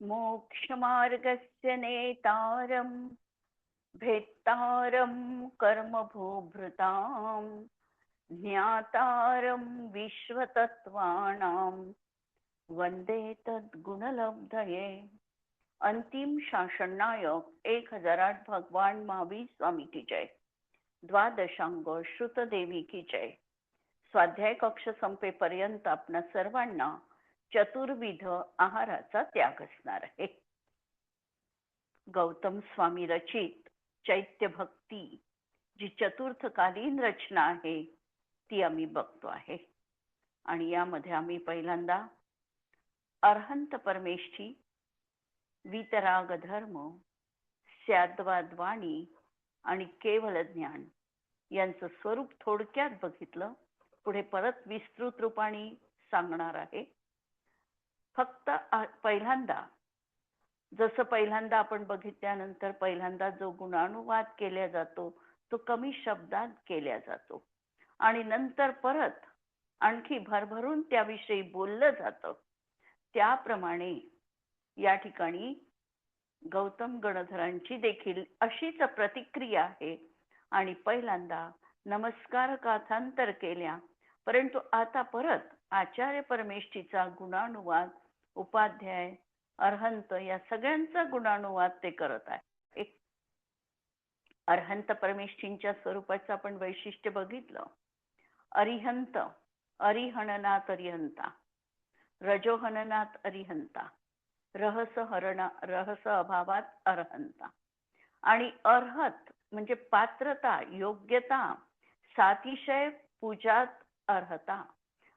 मोक्षमार्गस्य नेतारं भेत्तारं कर्मभूभृतां ज्ञातारं विश्वतत्त्वानां वंदे तद्गुणलब्धये। अंतिम शासन नायक 1008 भगवान महावीर स्वामी की जय। द्वादशांग श्रुतदेवी की जय। स्वाध्याय कक्ष संपेपर्यंत आपणा सर्वांना चतुर्विध आहाराचा त्याग असणार आहे। गौतम स्वामी रचित चैत्य भक्ती जी चतुर्थकालीन रचना आहे ती आम्ही बघतो आहे। आणि यामध्ये आम्ही पहिल्यांदा अरहंत परमेष्ठी, वीतराग धर्म, स्याद्वाद वाणी आणि केवल ज्ञान यांचं स्वरूप थोडक्यात बघितलं। पुढे परत विस्तृत रूपाने सांगणार आहे। फक्त पहिल्यांदा जसं पहिल्यांदा आपण बघितल्यानंतर पहिल्यांदा जो गुणानुवाद केला जातो तो कमी शब्दात केला जातो आणि नंतर परत आणखी भरभरून त्याविषयी बोललं जातं। त्याप्रमाणे या ठिकाणी गौतम गणधरांची देखील अशीच प्रतिक्रिया आहे। आणि पहिल्यांदा नमस्कार काथांतर केल्या, परंतु आता परत आचार्य परमेष्ठीचा गुणानुवाद, उपाध्याय, अरहंत या सगळ्यांचा गुणानुवाद ते करत आहे। अरहंत परमेष्ठींच्या स्वरूपाचं आपण वैशिष्ट्य बघितलं। अरिहंत, अरिहणनात अरिहंता, रजोहननात अरिहंता, रहस अभावात अरहंता। आणि अर्हत म्हणजे पात्रता, योग्यता, सातिशय पूजात अर्हता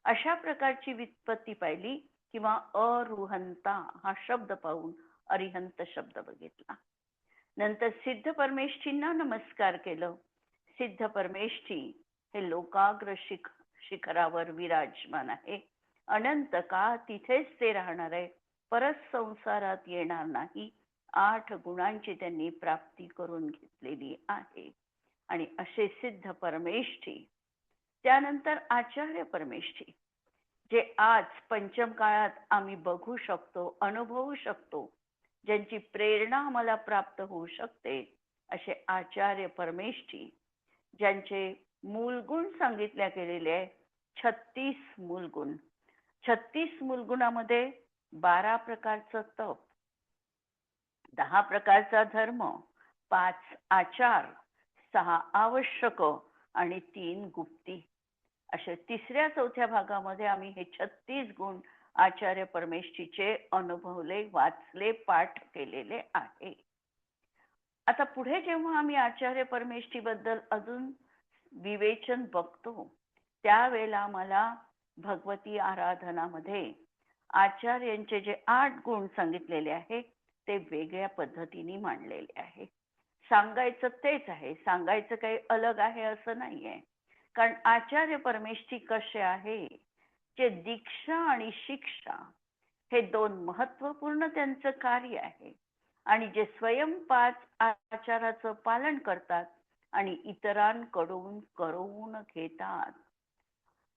अशा प्रकारची व्युत्पत्ती पाहिली किंवा अरुहंता हा शब्द पाहून अरिहंत शब्द बघितला। नंतर सिद्ध परमेष्ठींना नमस्कार केलं। सिद्ध परमेष्ठी हे लोकाग्र शिखरावर विराजमान आहे। अनंत काळ तिथेच ते राहणार आहे, परत संसारात येणार नाही। 8 गुणांची त्यांनी प्राप्ती करून घेतलेली आहे आणि असे सिद्ध परमेष्ठी। त्यानंतर आचार्य परमेष्ठी जे आज पंचम काळात आम्ही बघू शकतो, अनुभवू शकतो, ज्यांची प्रेरणा आम्हाला प्राप्त होऊ शकते, असे आचार्य परमेष्ठी ज्यांचे मूलगुण सांगितले गेलेले आहे। 36 मूलगुण। 36 मूलगुणामध्ये 12 प्रकारचं तप, 10 प्रकारचा धर्म, 5 आचार, 6 आवश्यक आणि 3 गुप्ती अशा तिसऱ्या चौथ्या भागामध्ये आम्ही हे 36 गुण आचार्य परमेष्ठीचे अनुभवले, वाचले, पाठ केलेले आहे। आता पुढे जेव्हा आम्ही आचार्य परमेष्ठी बद्दल अजून विवेचन बघतो त्यावेळेला आम्हाला भगवती आराधनामध्ये आचार्यांचे जे 8 गुण सांगितलेले आहे ते वेगळ्या पद्धतीने मांडलेले आहे। सांगायचं तेच आहे, सांगायचं काही अलग आहे असं नाहीये। कारण आचार्य परमेष्ठी कसे आहे, जे दीक्षा आणि शिक्षा हे 2 महत्वपूर्ण त्यांचं कार्य आहे आणि जे स्वयं 5 आचाराचं पालन करतात आणि इतरांकडून करून घेतात,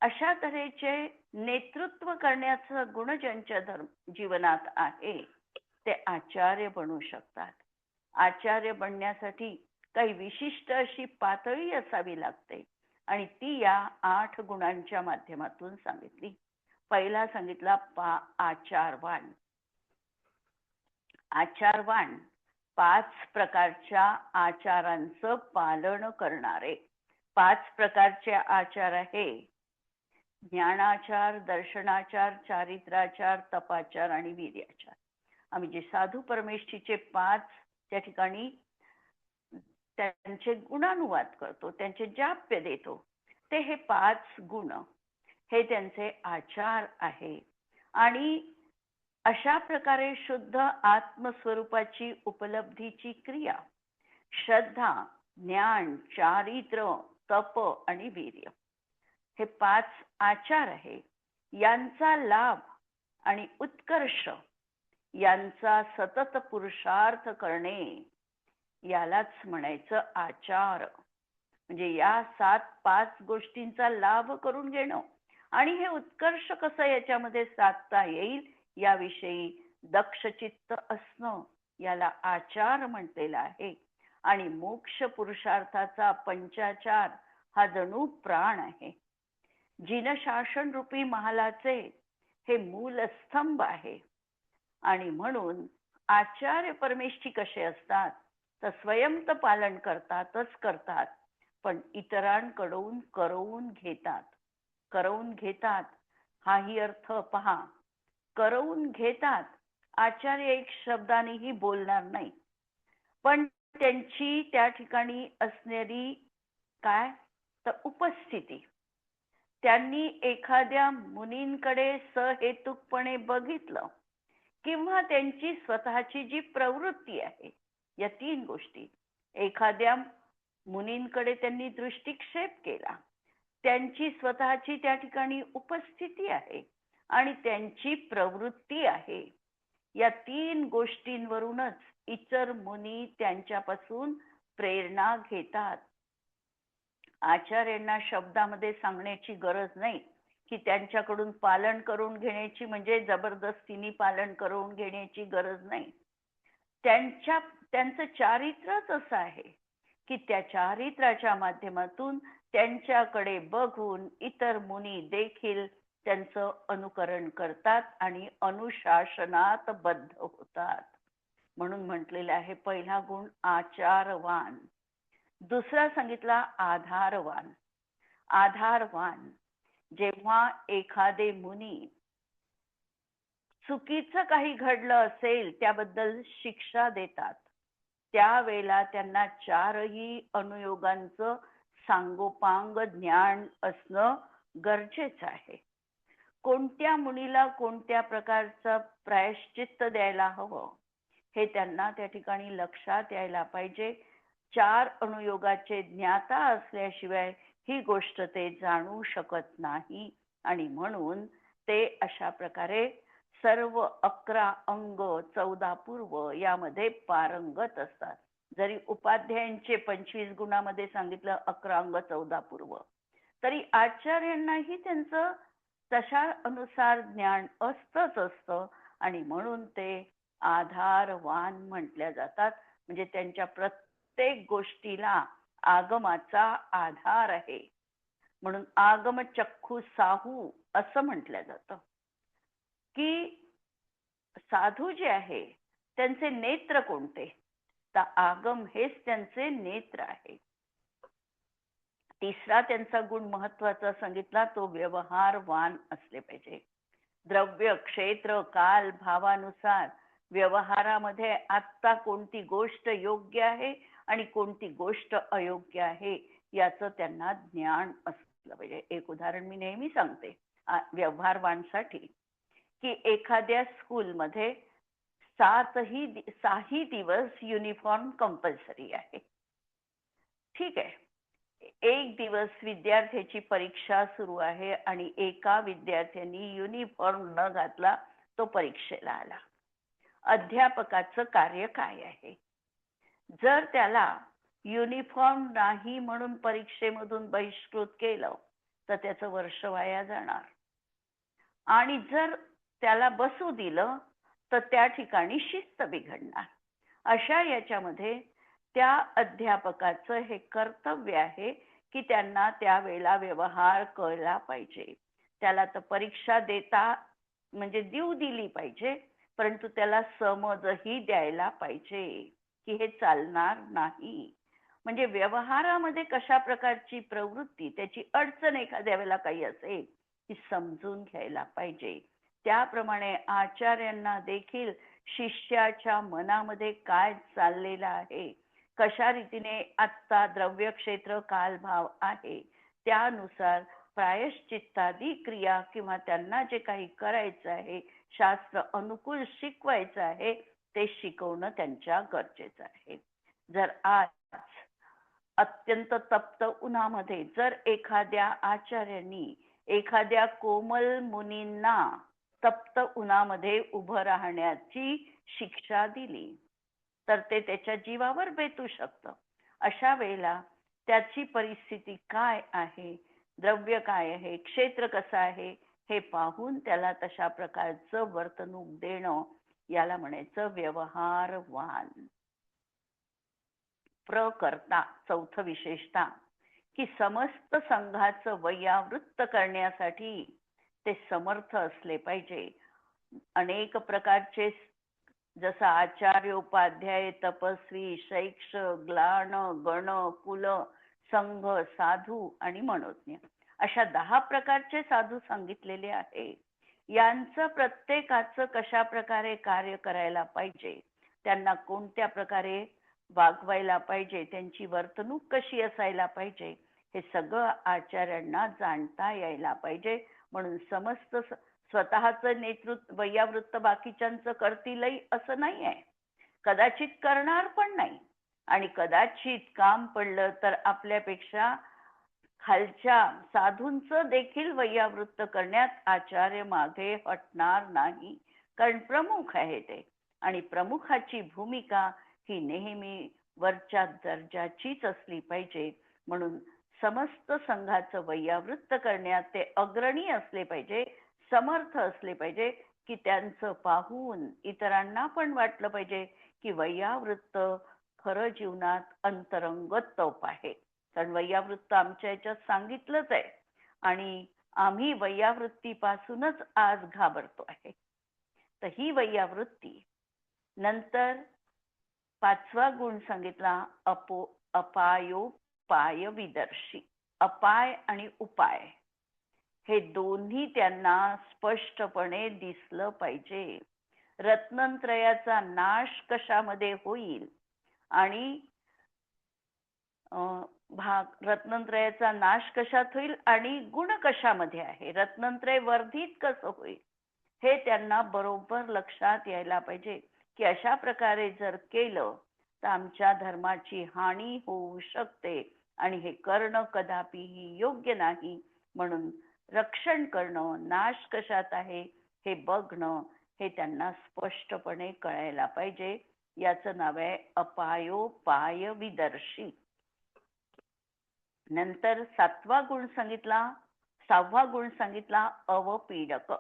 अशा तऱ्हेचे नेतृत्व करण्याचं गुण ज्यांच्या जीवनात आहे ते आचार्य बनू शकतात। आचार्य बनण्यासाठी काही विशिष्ट अशी पातळी असावी लागते आणि ती या 8 गुणांच्या माध्यमातून सांगितली। पहिला सांगितला आचारवान। आचारवान 5 प्रकारच्या आचारांचं पालन करणारे। 5 प्रकारचे आचार आहे ज्ञानाचार, दर्शनाचार, चारित्राचार, तपाचार आणि वीर्याचार। आम्ही जे साधू परमेष्ठीचे 5 त्या ठिकाणी त्यांचे गुणानुवाद करतो, त्यांचे जाप्य देतो, ते हे 5 गुण हे त्यांचे आचार आहे। आणि अशा प्रकारे शुद्ध आत्मस्वरूपाची उपलब्धीची क्रिया श्रद्धा, ज्ञान, चारित्र, तप आणि वीर्य हे 5 आचार आहे। यांचा लाभ आणि उत्कर्ष यांचा सतत पुरुषार्थ करणे यालाच म्हणायचं आचार। म्हणजे या 5 गोष्टींचा लाभ करून घेणं आणि हे उत्कर्ष कसं याच्यामध्ये साधता येईल याविषयी दक्षचित्त असणं याला आचार म्हटलेला आहे. आणि मोक्ष पुरुषार्थाचा पंचाचार हा जणू प्राण आहे. जिनशासन रूपी महालाचे हे मूलस्तंभ आहे. आणि म्हणून आचार्य परमेष्ठी कसे असतात तर स्वयंत पालन करतात, पण इतरांकडून करवून घेतात. हाही अर्थ पहा. करवून घेतात. आचार्य एक शब्दानेही बोलणार नाही, पण त्यांची त्या ठिकाणी असणारी काय तर उपस्थिती, त्यांनी एखाद्या मुनींकडे सहेतुकपणे बघितलं किंवा त्यांची स्वतःची जी प्रवृत्ती आहे, या तीन गोष्टी, एखाद्या मुनींकडे त्यांनी दृष्टिक्षेप केला, त्यांची स्वतःची त्या ठिकाणी उपस्थिती आहे आणि त्यांची प्रवृत्ती आहे, या तीन गोष्टींवरूनच इतर मुनी त्यांच्यापासून प्रेरणा घेतात. आचार्यांना शब्दामध्ये सांगण्याची गरज नाही की त्यांच्याकडून पालन करून घेण्याची, म्हणजे जबरदस्तीने पालन करून घेण्याची गरज नाही. त्यांचं चारित्रच असं आहे की त्या चारित्राच्या माध्यमातून त्यांच्याकडे बघून इतर मुनी देखील त्यांचं अनुकरण करतात आणि अनुशासनात बद्ध होतात. म्हणून म्हटलेलं आहे पहिला गुण आचारवान, दुसरा सांगितला आधारवान. आधारवान, जेव्हा एखादे मुनी चुकीचं काही घडलं असेल त्याबद्दल शिक्षा देतात, त्यावेळेला त्यांना चारही अनुयोगांचं सांगोपांग ज्ञान असणं गरजेचं आहे. कोणत्या मुनीला कोणत्या प्रकारचं प्रायश्चित्त द्यायला हवं हे त्यांना त्या ठिकाणी लक्षात यायला पाहिजे. चार अनुयोगाचे ज्ञाता असल्याशिवाय ही गोष्ट ते जाणू शकत नाही. आणि म्हणून ते अशा प्रकारे सर्व 11 अंग 14 पूर्व यामध्ये पारंगत असतात. जरी उपाध्यायांचे 25 गुणामध्ये सांगितलं 11 अंग 14 पूर्व, तरी आचार्यांनाही त्यांचं तशा अनुसार ज्ञान असतं. आणि म्हणून ते आधारवान म्हटल्या जातात. म्हणजे त्यांच्या प्रत्येक गोष्टीला आगमाचा आधार आहे. म्हणून आगम चक्षु साहू असं म्हटलं जातं की साधू जे आहे त्यांचे नेत्र कोणते, तर आगम हेच त्यांचे नेत्र आहे. तिसरा त्यांचा गुण महत्वाचा सांगितला तो व्यवहारवान असले पाहिजे. द्रव्य क्षेत्र काल भावानुसार व्यवहारामध्ये आत्ता कोणती गोष्ट योग्य आहे आणि कोणती गोष्ट अयोग्य आहे याचं त्यांना ज्ञान असलं पाहिजे. एक उदाहरण मी नेहमी सांगते व्यवहारवानसाठी, की एखाद्या स्कूलमध्ये 6 दिवस युनिफॉर्म कंपल्सरी आहे. ठीक आहे, एक दिवस विद्यार्थ्याची परीक्षा सुरू आहे आणि एका विद्यार्थ्यांनी युनिफॉर्म न घातला तो परीक्षेला आला. अध्यापकाचं कार्य काय आहे? जर त्याला युनिफॉर्म नाही म्हणून परीक्षेमधून बहिष्कृत केलं तर त्याचं वर्ष वाया जाणार. आणि जर त्याला बसू दिलं तर त्या ठिकाणी शिस्त बिघडणार. अशा याच्यामध्ये त्या अध्यापकाचं हे कर्तव्य आहे की त्यांना त्यावेळेला व्यवहार कळला पाहिजे. त्याला तर परीक्षा देता म्हणजे दिली पाहिजे, परंतु त्याला समजही द्यायला पाहिजे की हे चालणार नाही. म्हणजे व्यवहारामध्ये कशा प्रकारची प्रवृत्ती, त्याची अडचण एखाद्या वेळेला काही असेल ती समजून घ्यायला पाहिजे. त्याप्रमाणे आचार्यांना देखील शिष्याच्या मनामध्ये काय चाललेलं आहे, कशा रीतीने आत्ता द्रव्य क्षेत्र कालभाव आहे, त्यानुसार प्रायश्चित्तादी क्रिया किंवा त्यांना जे काही करायचं आहे, शास्त्र अनुकूल शिकवायचं आहे, ते शिकवणं त्यांच्या गरजेचं आहे. जर आज अत्यंत तप्त उन्हामध्ये जर एखाद्या आचार्यांनी एखाद्या कोमल मुनींना तप्त उन्हामध्ये उभं राहण्याची शिक्षा दिली तर ते त्याच्या जीवावर बेतू शकतं. अशा वेळेला त्याची परिस्थिती काय आहे, द्रव्य काय आहे, क्षेत्र कसं आहे हे पाहून त्याला तशा प्रकारचं वर्तणूक देणं याला म्हणायचं व्यवहारवान. प्रकर्ता चौथं विशेषता की समस्त संघाचं वैयावृत्त करण्यासाठी ते समर्थ असले पाहिजे. अनेक प्रकारचे जसं आचार्य, उपाध्याय, तपस्वी, शैक्ष, ग्लान, गण, कुल, संघ, साधू आणि मनोज्ञ अशा 10 प्रकारचे साधू सांगितलेले आहे. यांचं प्रत्येकाचं कशा प्रकारे कार्य करायला पाहिजे, त्यांना कोणत्या प्रकारे वागवायला पाहिजे, त्यांची वर्तणूक कशी असायला पाहिजे, हे सगळं आचार्यांना जाणता यायला पाहिजे. म्हणून समस्त स्वतःचं नेतृत्व वैयावृत्त बाकीच्यांचं करतीलही असं नाही आहे, कदाचित करणार पण नाही. आणि कदाचित काम पडलं तर आपल्यापेक्षा खालच्या साधूंचं देखील वैयावृत्त करण्यात आचार्य मागे हटणार नाही, कारण प्रमुख आहे ते. आणि प्रमुखाची भूमिका ही नेहमी वरच्या दर्जाचीच असली पाहिजे. म्हणून समस्त संघाचं वैयावृत्त करण्यात ते अग्रणी असले पाहिजे, समर्थ असले पाहिजे, की त्यांचं पाहून इतरांना पण वाटलं पाहिजे की वैयावृत्त खरं जीवनात अंतरंगत तप आहे. कारण वैयावृत्त आमच्या याच्यात सांगितलंच आहे आणि आम्ही वैयावृत्तीपासूनच आज घाबरतो आहे. तर ही वैयावृत्ती. नंतर 5वा गुण सांगितला अपायोपाय विदर्शी. अपाय आणि उपाय हे दोन्ही त्यांना स्पष्टपणे दिसलं पाहिजे. रत्नत्रयाचा नाश कशामध्ये होईल आणि रत्नत्रयाचा नाश कशात होईल आणि गुण कशामध्ये आहे, रत्नत्रय वर्धित कसं होईल, हे त्यांना बरोबर लक्षात यायला पाहिजे की अशा प्रकारे जर केलं तर आमच्या धर्माची हानी होऊ शकते आणि हे करणं कदापिही योग्य नाही. म्हणून रक्षण करणं, नाश कशात आहे हे बघणं, हे त्यांना स्पष्टपणे कळायला पाहिजे. याचं नाव आहे अपायोपाय विदर्शी. नंतर 6वा गुण सांगितला अवपीडक.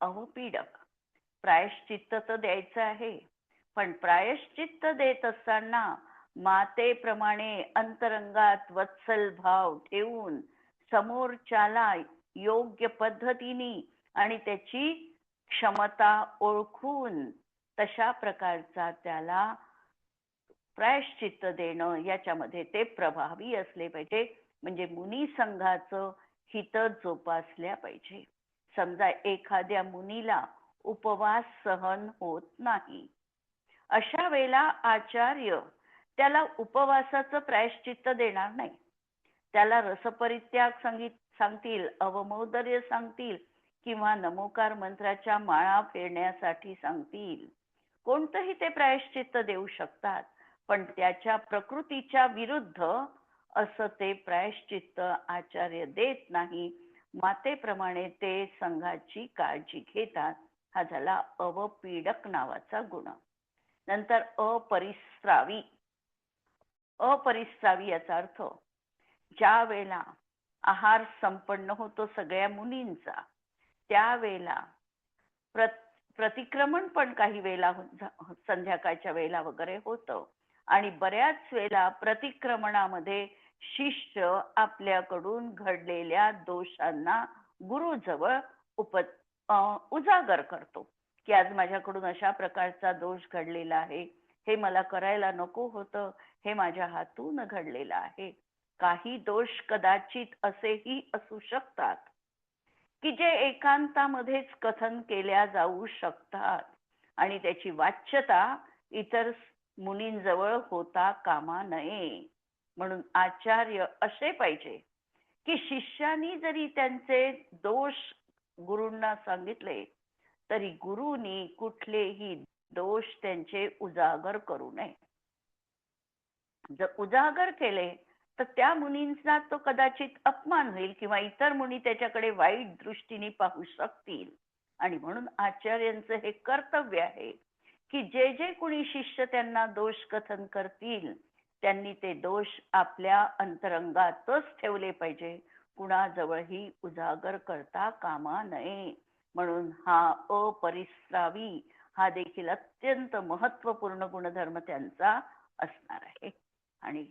अवपीडक प्रायश्चित्त तर द्यायचं आहे, पण प्रायश्चित्त देत असताना मातेप्रमाणे अंतरंगात वत्सल भाव ठेवून समोरच्याला योग्य पद्धतीने आणि त्याची क्षमता ओळखून तशा प्रकारचा त्याला प्रायश्चित्त देणं, याच्यामध्ये ते प्रभावी असले पाहिजे. म्हणजे मुनी संघाचं हित जोपासल्या पाहिजे. समजा एखाद्या मुनीला उपवास सहन होत नाही, अशा वेळेला आचार्य त्याला उपवासाचं प्रायश्चित्त देणार नाही. त्याला रसपरित्याग सांगतील, अवमौदर्य सांगतील किंवा नमोकार मंत्राच्या माळा फेरण्यासाठी सांगतील. कोणतंही ते प्रायश्चित्त देऊ शकतात, पण त्याच्या प्रकृतीच्या विरुद्ध असं ते प्रायश्चित्त आचार्य देत नाही. मातेप्रमाणे ते संघाची काळजी घेतात. हा झाला अवपीडक नावाचा गुण. नंतर अपरिस्रावी. अपरिस्रावी याचा अर्थ ज्या वेळेला आहार संपन्न होतो सगळ्या मुनींचा, त्यावेळेला प्रतिक्रमण पण काही वेळेला संध्याकाळच्या वेळेला वगैरे होतं आणि बऱ्याच वेळेला प्रतिक्रमणामध्ये शिष्य आपल्याकडून घडलेल्या दोषांना गुरुजवळ उजागर करतो की आज माझ्याकडून अशा प्रकारचा दोष घडलेला आहे, हे मला करायला नको होतं, हे माझ्या हातून घडलेलं आहे. काही दोष कदाचित असेही असू शकतात की जे एकांतामध्येच कथन केल्या जाऊ शकतात आणि त्याची वाच्यता इतर मुनींजवळ होता कामा नये. म्हणून आचार्य असे पाहिजे की शिष्यानी जरी त्यांचे दोष गुरूंना सांगितले तरी गुरुनी कुठलेही दोष त्यांचे उजागर करू नये. जर उजागर केले तर त्या मुनींचा तो कदाचित अपमान होईल किंवा इतर मुनी त्याच्याकडे वाईट दृष्टीने पाहू शकतील. आणि म्हणून आचार्यांचं हे कर्तव्य आहे की जे जे कुणी शिष्य त्यांना दोष कथन करतील त्यांनी ते दोष आपल्या अंतरंगातच ठेवले पाहिजे, कुणाजवळही उजागर करता कामा नये. म्हणून हा अपरिस्रावी हा देखील अत्यंत महत्वपूर्ण गुणधर्म त्यांचा असणार आहे. आणि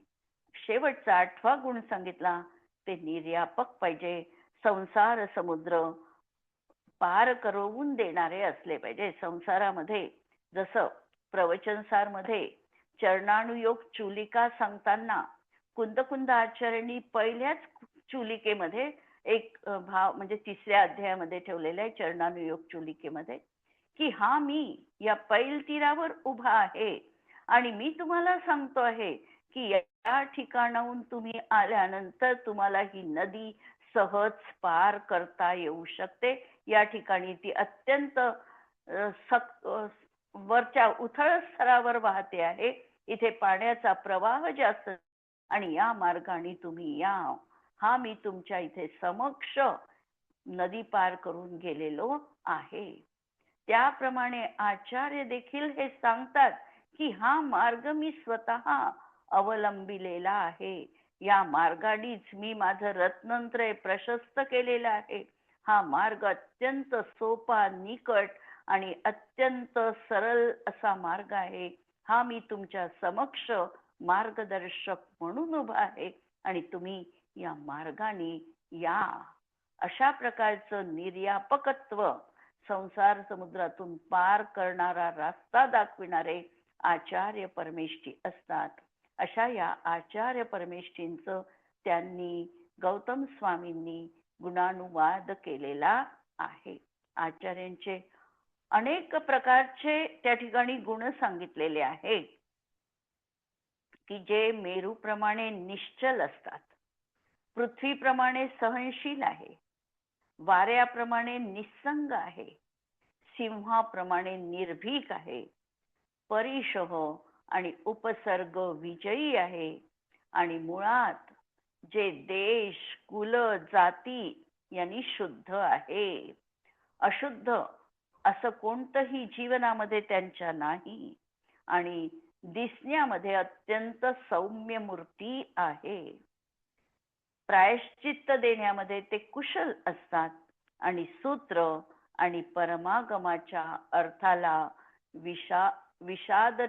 शेवटचा 8वा गुण सांगितला ते निर्यापक पाहिजे. संसार समुद्र पार करवून देणारे असले पाहिजे. संसारामध्ये जसं प्रवचनसार मध्ये चरणानुयोग चुलिका सांगताना कुंद आचार्यांनी पहिल्याच चुलिकेमध्ये एक भाव म्हणजे 3ऱ्या अध्यायामध्ये ठेवलेला आहे चरणानुयोग चुलिकेमध्ये, की हा मी या पैल तीरावर उभा आहे आणि मी तुम्हाला सांगतो आहे की या ठिकाणाहून तुम्ही आल्यानंतर तुम्हाला ही नदी सहज पार करता येऊ शकते. या ठिकाणी ती अत्यंत वरच्या उथळ स्तरावर वाहते आहे. इथे पाण्याचा प्रवाह जास्त आणि या मार्गाने तुम्ही या. हा मी तुमच्या इथे समक्ष नदी पार करून गेलेलो आहे. त्याप्रमाणे आचार्य देखील हे सांगतात की हा मार्ग मी स्वतः अवलंबिलेला आहे. या मार्गानेच मी माझं रत्नत्रय प्रशस्त केलेलं आहे. हा मार्ग अत्यंत सोपा, निकट आणि अत्यंत सरळ असा मार्ग आहे. हा मी तुमच्या समक्ष मार्गदर्शक म्हणून उभा आहे आणि तुम्ही या मार्गाने या. अशा प्रकारचं निर्यापकत्व, संसार समुद्रातून पार करणारा रस्ता दाखविणारे आचार्य परमेष्ठी असतात. अशा या आचार्य परमेष्ठींचं त्यांनी गौतम स्वामींनी गुणानुवाद केलेला आहे. आचार्यांचे अनेक प्रकारचे त्या ठिकाणी गुण सांगितलेले आहेत की जे मेरूप्रमाणे निश्चल असतात, पृथ्वीप्रमाणे सहनशील आहे, वाऱ्याप्रमाणे निस्संग आहे, सिंहाप्रमाणे निर्भीक आहे, परिशह आणि उपसर्ग विजयी आहे आणि मुळात जे देश कुल जाती यांनी शुद्ध आहे. अशुद्ध असं कोणतंही जीवनामध्ये त्यांच्या नाही आणि दिसण्यामध्ये अत्यंत सौम्य मूर्ती आहे. प्रायश्चित्त देण्यामध्ये ते कुशल असतात आणि सूत्र आणि परमागमाच्या अर्थाला विशद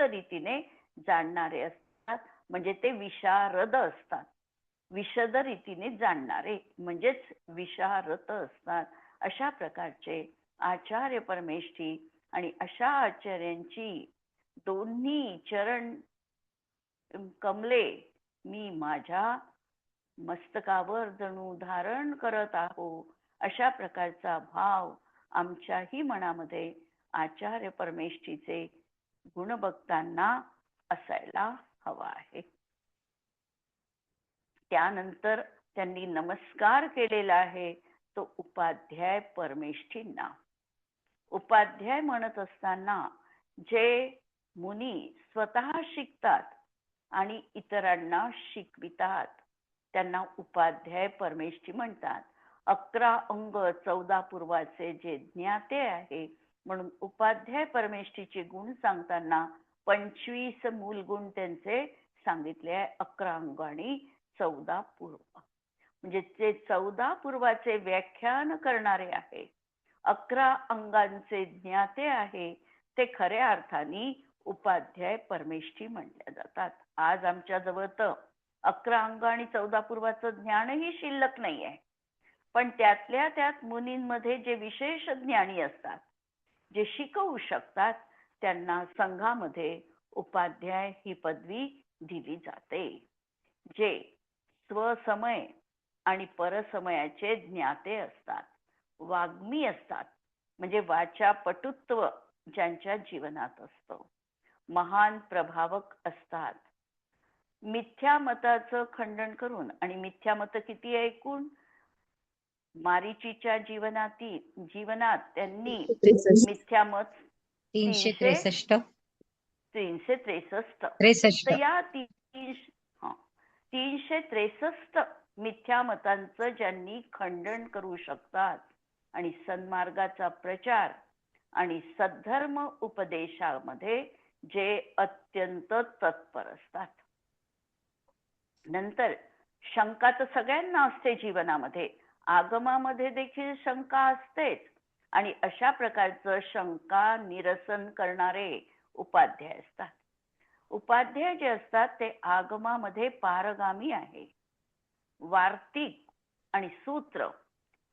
रीतीने जाणणारे असतात. म्हणजे ते विशारद असतात. विशद रीतीने जाणणारे म्हणजेच विशारद असतात. अशा प्रकारचे आचार्य परमेष्ठी आणि अशा आचार्यांची दोन्ही चरण कमले मी माझ्या मस्तकावर जणू धारण करत आहो. अशा प्रकारचा भाव आमच्याही मनामध्ये आचार्य परमेष्ठीचे गुण बघताना असायला हवा आहे. त्यानंतर त्यांनी नमस्कार केलेला आहे तो उपाध्याय परमेष्ठींना. उपाध्याय म्हणत असताना जे मुनी स्वतः शिकतात आणि इतरांना शिकवितात त्यांना उपाध्याय परमेष्ठी म्हणतात. 11 अंग 14 पूर्वाचे जे ज्ञाते आहे म्हणून उपाध्याय परमेष्ठीचे गुण सांगताना 25 मूल गुण त्यांचे सांगितले आहे. 11 अंग आणि 14 पूर्व म्हणजे ते 14 पूर्वाचे व्याख्यान करणारे आहे. 11 अंगांचे ज्ञाते आहे ते खऱ्या अर्थाने उपाध्याय परमेष्ठी म्हटल्या जातात. आज आमच्या जवळ तर 11 अंग आणि 14 पूर्वाचं ज्ञानही शिल्लक नाही आहे. पण त्यातल्या त्यात मुनींमध्ये जे विशेष ज्ञानी असतात, जे शिकवू शकतात, त्यांना संघामध्ये उपाध्याय ही पदवी दिली जाते. जे स्वसमय आणि परसमयाचे ज्ञाते असतात, वाग्मी असतात म्हणजे वाचा पटुत्व ज्यांच्या जीवनात असतं, महान प्रभावक असतात. मिथ्या मताचं खंडन करून, आणि मिथ्या मत किती ऐकून मारीचीच्या जीवनात त्यांनी मिथ्या मत 363 तर या 363 मिथ्या मतांचं ज्यांनी खंडन करू शकतात आणि सन्मार्गाचा प्रचार आणि सद्धर्म उपदेशामध्ये जे अत्यंत तत्पर असतात. नंतर शंका तर सगळ्यांना असते जीवनामध्ये, आगमामध्ये देखील शंका असतेच आणि अशा प्रकारचं शंका निरसन करणारे उपाध्याय असतात. उपाध्याय जे असतात ते आगमामध्ये पारगामी आहे. वार्तिक आणि सूत्र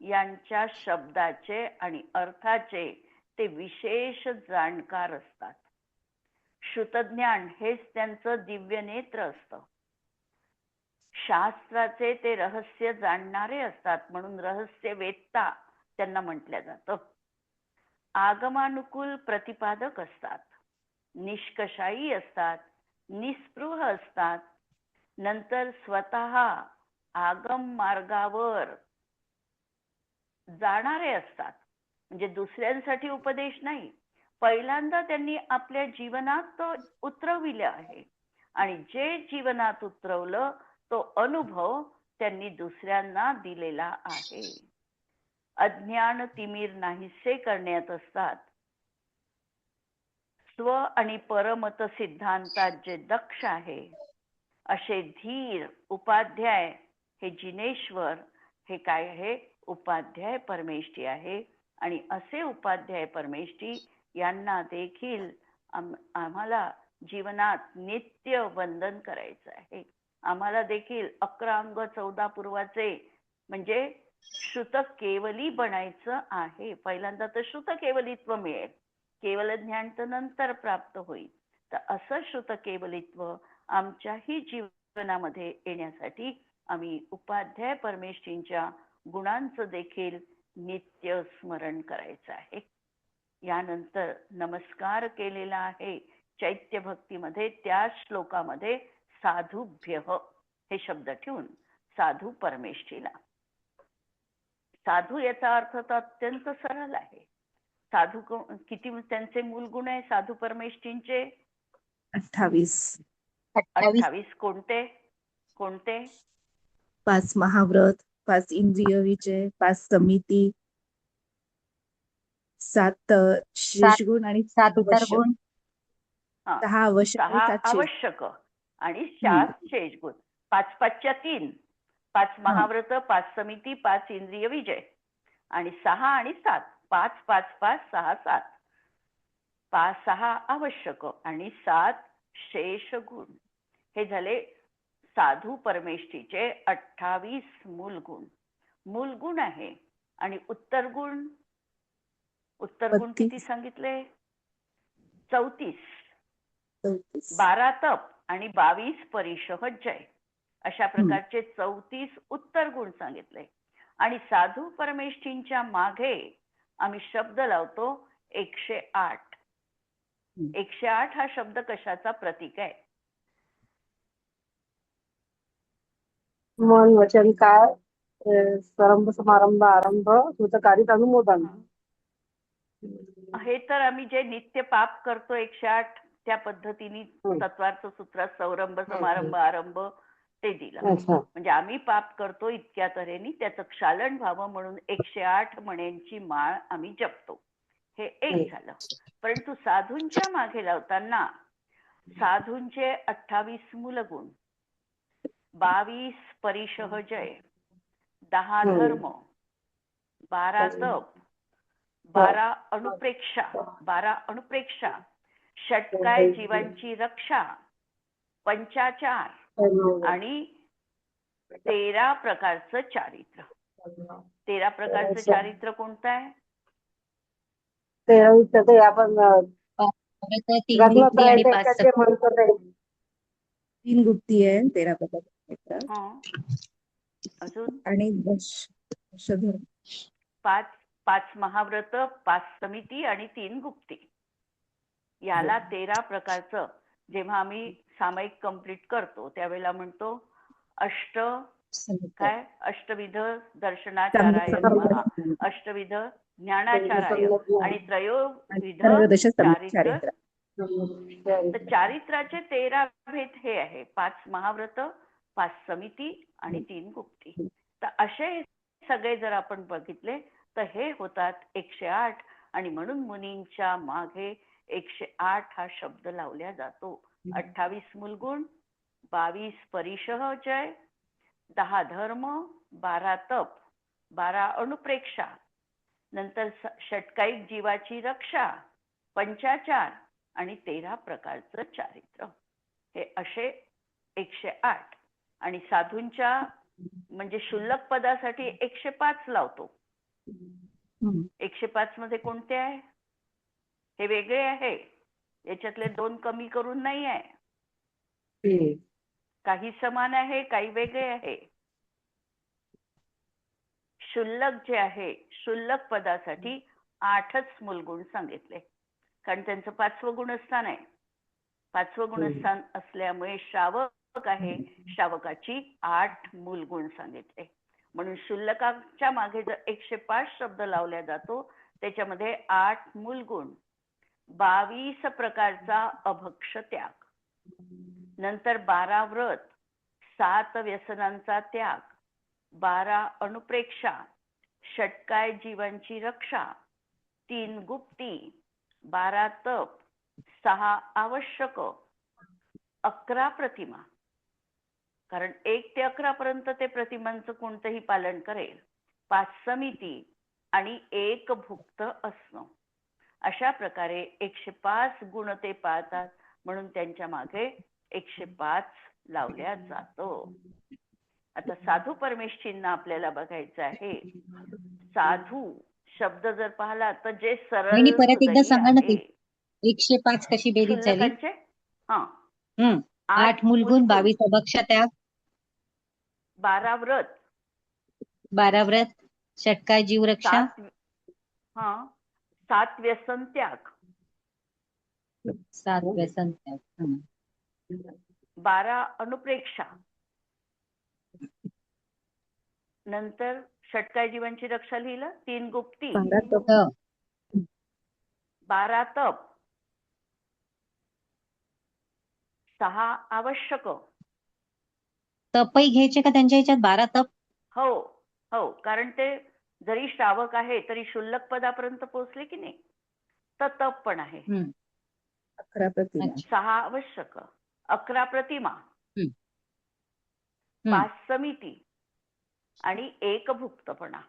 यांच्या शब्दाचे आणि अर्थाचे ते विशेष जाणकार असतात. श्रुतज्ञान हेच त्यांचं दिव्य नेत्र असतं. शास्त्राचे ते रहस्य जाणणारे असतात, म्हणून रहस्य वेत्ता त्यांना म्हटलं जातं. आगमानुकूल प्रतिपादक असतात, निष्कषायी असतात, निस्पृह असतात. नंतर स्वतः आगम मार्गावर जाणारे असतात, म्हणजे दुसऱ्यांसाठी उपदेश नाही, पहिल्यांदा त्यांनी आपल्या जीवनात तो उतरविले आहे आणि जे जीवनात उतरवलं तो अनुभव त्यांनी दुसऱ्यांना दिलेला आहे. अज्ञान तिमीर नाहीसे करण्यात असतात. स्व आणि परमत सिद्धांतात जे दक्ष आहे असे धीर उपाध्याय हे जिनेश्वर हे काय आहे, उपाध्याय परमेष्ठी आहे. आणि असे उपाध्याय परमेष्ठी यांना देखील आम्हाला जीवनात नित्य वंदन करायचं आहे. आम्हाला देखील 11 अंग 14 पूर्वाचे म्हणजे श्रुत केवली बनायचं आहे. पहिल्यांदा तर श्रुत केवलित्व मिळेल, केवल ज्ञान तर नंतर प्राप्त होईल. तर असं श्रुत केवलित्व आमच्याही जीवनामध्ये येण्यासाठी आम्ही उपाध्याय परमेष्ठींच्या गुणांचं देखील नित्य स्मरण करायचं आहे. यानंतर नमस्कार केलेला आहे चैत्य भक्तीमध्ये, त्या श्लोकामध्ये साधुभ्य हे शब्द ठेवून साधू परमेष्ठीला. साधू याचा अर्थ तर अत्यंत सरळ आहे. साधू किती त्यांचे मूल गुण आहे साधू परमेष्ठींचे? 28. 28. कोणते कोणते? 5 महाव्रत, 5 इंद्रिय विजय, 5 समिती, 7 शेष गुण आणि 7 उतर गुण, 6 आवश्यक आणि 6 7 शेष. आवश्यक आणि 7 शेष गुण. 5 5च्या 3, 5 महाव्रत, 5 समिती, 5 इंद्रिय विजय आणि 6 आणि 7, 5 5 5 6 7, 6 आवश्यक आणि 7 शेष गुण. हे झाले साधू परमेष्ठीचे 28 मूलगुण. मूलगुण आहे. आणि उत्तर गुण किती सांगितले? 34. 12 तप आणि 22 परिशह जय अशा प्रकारचे 34 उत्तर गुण सांगितले. आणि साधू परमेष्ठींच्या मागे आम्ही शब्द लावतो 108. 108 हा शब्द कशाचा प्रतीक आहे? मन वचन काय, प्रारंभ समारंभ आरंभ कृतकार्य अनुमोदन. हे तर आम्ही जे नित्य पाप करतो 108 त्या पद्धतीने तत्वार्थ सूत्रात सौरंभ समारंभ आरंभ ते दिलं. म्हणजे आम्ही पाप करतो इतक्या तऱ्हेने त्याचं क्षालन व्हावं म्हणून 108 मण्यांची माळ आम्ही जपतो. हे एक झालं. परंतु साधूंच्या मागे लावताना साधूंचे 28 मूलगुण, 22 परिशह जय, 10 धर्म, 12 तप, 12 अनुप्रेक्षा, षटकाय जीवांची रक्षा, पंचाचार आणि 13 प्रकारचं चारित्र्य. 13 प्रकारचं चारित्र्य कोणतं आहे? 13 आपण 3 गुप्ती आणि 5 3 गुप्ती आहे 13 प्रकार. अजून आणि दशधर्म, 5 महाव्रत, 5 समिती आणि 3 गुप्ती. याला 13 प्रकारचं जेव्हा आम्ही सामायिक कंप्लीट करतो त्यावेळेला म्हणतो अष्टविध दर्शनाचाराय नमः, अष्टविध ज्ञानाचाराय आणि त्रयोविध चारित्र. तर चारित्राचे 13 भेद हे आहे. 5 महाव्रत, 5 समिती आणि 3 गुप्ती. तर असे सगळे जर आपण बघितले तर हे होतात 108. आणि म्हणून मुनींच्या मागे 108 हा शब्द लावला जातो. 28 मूलगुण, 22 परिशह जय, 10 धर्म, 12 तप, 12 अनुप्रेक्षा, नंतर षटकाईक जीवाची रक्षा, पंचाचार आणि 13 प्रकारचं चारित्र्य. हे असे 108. आणि साधूंच्या म्हणजे क्षुल्लक पदासाठी 105 लावतो. 105 मध्ये कोणते आहे? हे वेगळे आहे, याच्यातले 2 कमी करून नाही आहे. काही समान आहे, काही वेगळे आहे. क्षुल्लक जे आहे, क्षुल्लक पदासाठी 8च मूलगुण सांगितले, कारण त्यांचं 5वं गुणस्थान आहे. 5वं गुणस्थान असल्यामुळे श्रावक आहे, श्रावकाची 8 मूलगुण सांगितले. म्हणून क्षुल्लकाच्या मागे जर 105 शब्द लावला जातो, त्याच्यामध्ये 8 मूलगुण, 22 प्रकारचा अभक्ष त्याग, नंतर 12 व्रत, 7 व्यसनांचा त्याग, 12 अनुप्रेक्षा, षटकाय जीवांची रक्षा, 3 गुप्ती, 12 तप, 6 आवश्यक, 11 प्रतिमा, कारण 1 ते 11 पर्यंत ते प्रतिमांचं कोणतंही पालन करेल, 5 समिती आणि 1 भुक्त असणं. अशा प्रकारे 105 गुण ते पाळतात, म्हणून त्यांच्या मागे 105 लावल्या जातं. आता साधू परमेष्ठींना आपल्याला बघायचं आहे. साधू शब्द जर पाहिला तर जे सरळ परत एकदा सांगा ना, 105 कशी बेरीज झाली? क्षुल्लकांचे 8 मूलगुण, 22 अभक्ष त्याग, 12 व्रत, 12 व्रत, षटकाय जीव रक्षा, 7 व्यसन त्याग, 7 व्यसन त्याग, 12 अनुप्रेक्षा, नंतर षटकाय जीवांची रक्षा लिहिलं, 3 गुप्ती, 12 तप, 6 आवश्यक. तपही घ्यायचे का त्यांच्या ह्याच्यात 12 तप? हो, कारण ते जरी श्रावक आहे तरी क्षुल्लक पदापर्यंत पोहोचले की नाही, तर तप पण आहे. 11 प्रतिमा, 6 आवश्यक, 11 प्रतिमा, 5 समिती आणि 1 भुक्तपणा.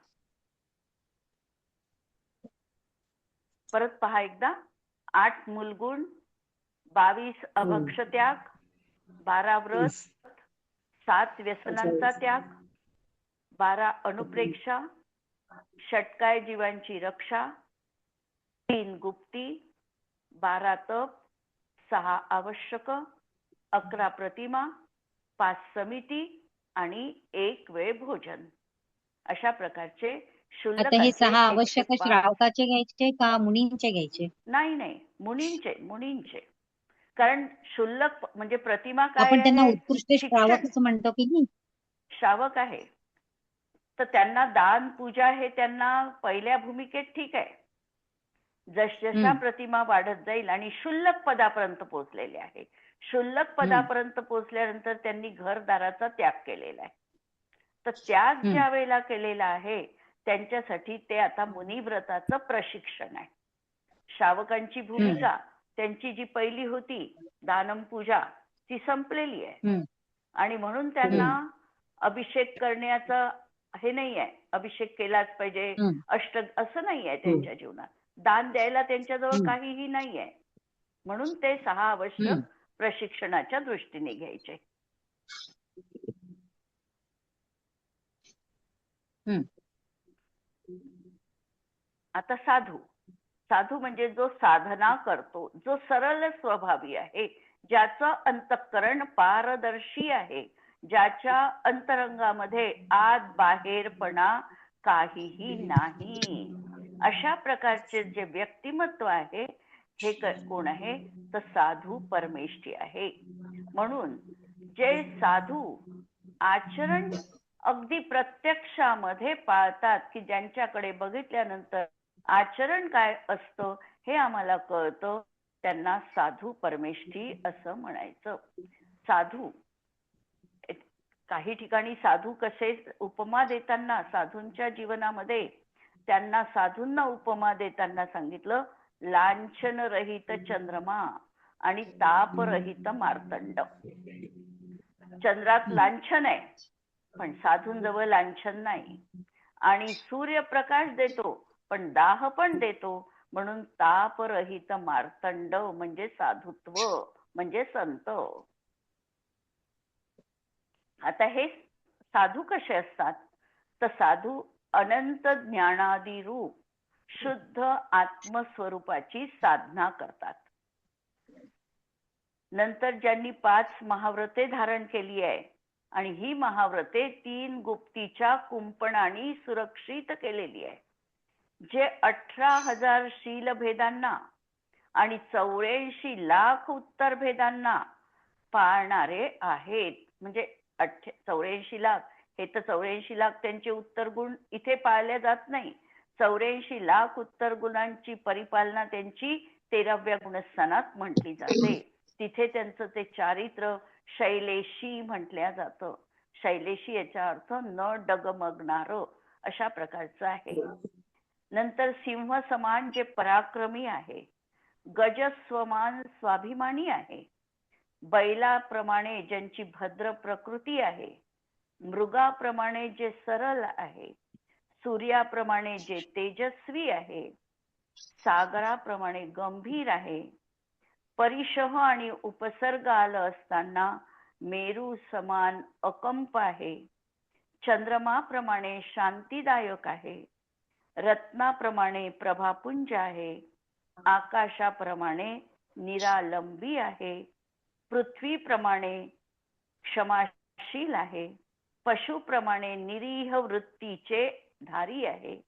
परत पहा एकदा, 8 मूलगुण, 22 अभक्ष त्याग, 12 व्रत, 7 व्यसनांचा त्याग, 12 अनुप्रेक्षा, षटकाय जीवांची रक्षा, 3 गुप्ती, 12 तप, 6 आवश्यक, 11 प्रतिमा, 5 समिती आणि 1 वेळ भोजन. अशा प्रकारचे आता हे 6 आवश्यक श्रावकाचे घ्यायचे का मुनींचे घ्यायचे? नाही, मुनींचे. कारण क्षुल्लक म्हणजे प्रतिमा काय आपण त्यांना आहे? उत्कृष्ट श्रावकच म्हणतो की नाही? श्रावक आहे तर त्यांना दान पूजा हे त्यांना पहिल्या भूमिकेत ठीक आहे. जसजशा प्रतिमा वाढत जाईल आणि क्षुल्लक पदापर्यंत पोहोचलेले आहे, क्षुल्लक पदापर्यंत पोहोचल्यानंतर त्यांनी घरदाराचा त्याग केलेला आहे. तर त्याग ज्या वेळेला केलेला आहे त्यांच्यासाठी ते आता मुनिव्रताचं प्रशिक्षण आहे. श्रावकांची भूमिका त्यांची जी पहिली होती दानम पूजा ती संपलेली आहे आणि म्हणून त्यांना अभिषेक करण्याचं हे नाही आहे, अभिषेक केलाच पाहिजे अष्ट असं नाही आहे त्यांच्या जीवनात. दान द्यायला त्यांच्याजवळ काहीही नाही आहे, म्हणून ते 6 आवश्यक प्रशिक्षणाच्या दृष्टीने घ्यायचे. आता साधू म्हणजे जो साधना करतो, जो सरळ स्वभावी आहे, ज्याचं अंतःकरण पारदर्शी आहे, ज्याच्या अंतरंगामध्ये आत बाहेरपणा काहीही नाही, अशा प्रकारचे जे व्यक्तिमत्व आहे हे कोण आहे? तर साधू परमेष्ठी आहे. म्हणून जे साधू आचरण अगदी प्रत्यक्षामध्ये पाळतात, की ज्यांच्याकडे बघितल्यानंतर आचरण काय असतं हे आम्हाला कळतं, त्यांना साधू परमेष्ठी असं म्हणायचं. साधू काही ठिकाणी साधू कसे उपमा देताना साधूंच्या जीवनामध्ये त्यांना साधूंना उपमा देताना सांगितलं, लांछन रहित चंद्रमा आणि तापरहित मार्तंड. चंद्रात लांछन आहे पण साधूंजवळ लांछन नाही, आणि सूर्यप्रकाश देतो पण दाह पण देतो. म्हणून तापरहित मार्तंड म्हणजे साधुत्व म्हणजे संत. आता हे साधू कसे असतात? तर साधू अनंत ज्ञानादी रूप शुद्ध आत्मस्वरूपाची साधना करतात. नंतर ज्यांनी 5 महाव्रते धारण केली आहे आणि ही महाव्रते 3 गुप्तीच्या कुंपणाने सुरक्षित केलेली आहे, जे 18,000 शील भेदांना आणि 84 लाख उत्तर भेदांना पाळणारे आहेत. म्हणजे 84 लाख हे तर 84 लाख त्यांचे उत्तर गुण इथे पाळले जात नाही. 84 लाख उत्तर गुणांची परिपालना त्यांची 13व्या गुणस्थानात म्हटली जाते. तिथे त्यांचं ते चारित्र्य शैलेशी म्हटल्या जातं. शैलेशी याचा अर्थ न डगमगणार अशा प्रकारचं आहे. नंतर सिंह समान जे पराक्रमी आहे, गज स्वमान स्वाभिमानी आहे, बैलाप्रमाणे ज्यांची भद्र प्रकृती आहे, मृगाप्रमाणे जे सरळ आहे, सूर्याप्रमाणे जे तेजस्वी आहे, सागराप्रमाणे गंभीर आहे, परिशह आणि उपसर्ग आलं असताना मेरू समान अकंप आहे, चंद्रमाप्रमाणे शांतिदायक आहे, रत्नाप्रमाणे प्रभापुंज आहे, आकाशाप्रमाणे निरालंबी आहे, पृथ्वीप्रमाणे क्षमाशील आहे, पशुप्रमाणे निरीह वृत्तीचे धारी आहे,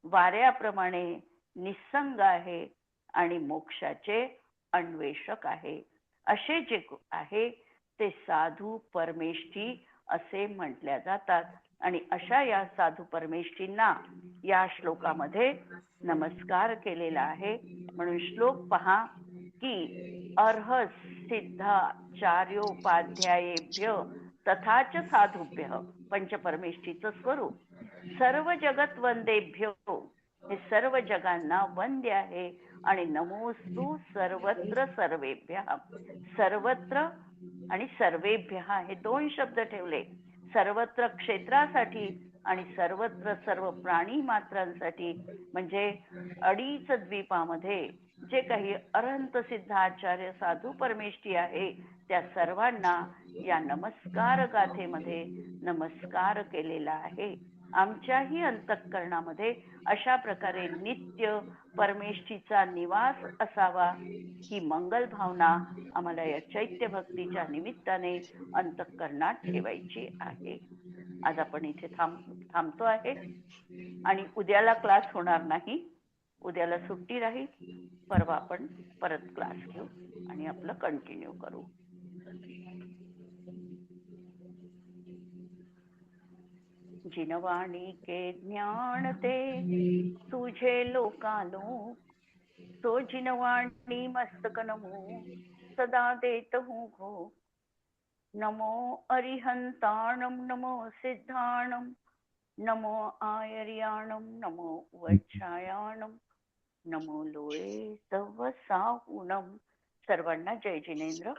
वाऱ्याप्रमाणे निसंग आहे आणि मोक्षाचे अन्वेषक आहे. असे जे आहे ते साधू परमेष्ठी असे म्हटल्या जातात. आणि अशा या साधू परमेष्ठींना या श्लोकामध्ये नमस्कार केलेला आहे. म्हणून श्लोक पहा की अर्ह सिद्धाचार्योपाध्यायेभ्य तथाच साधुभ्य पंचपरमेष्ठीचं स्वरूप सर्व जगत वंदेभ्यो हे सर्व जगांना वंद्य आहे. आणि नमोस्तु सर्वत्र सर्वेभ्य. सर्वत्र आणि सर्वेभ्य हे 2 शब्द ठेवले. सर्वत्र क्षेत्रासाठी आणि सर्वत्र सर्व प्राणी मात्रांसाठी. म्हणजे 2.5 द्वीपामध्ये जे काही अरहंत सिद्धाचार्य साधू परमेष्ठी आहे त्या सर्वांना या नमस्कार गाथेमध्ये नमस्कार केलेला आहे. आमच्याही अंतःकरणामध्ये अशा प्रकारे नित्य परमेष्ठीचा निवास असावा ही मंगल भावना आम्हाला या चैत्य भक्तीच्या निमित्ताने अंतःकरणात ठेवायची आहे. आज आपण इथे थांबतो आहे आणि उद्याला क्लास होणार नाही. उद्याला सुट्टी राहील. परवा आपण परत क्लास घेऊ आणि आपलं कंटिन्यू करू. जिनवाणी के ज्ञान ते तुझे लोकालोक, तो जिनवाणी मस्तक नमो सदा देत हूँ घो. नमो अरिहंताणम नमो सिद्धाणम नमो आयर्याणम नमो वच्छायाणम नमो लोळे तव साहुणम. सर्वांना जय जिनेंद्र.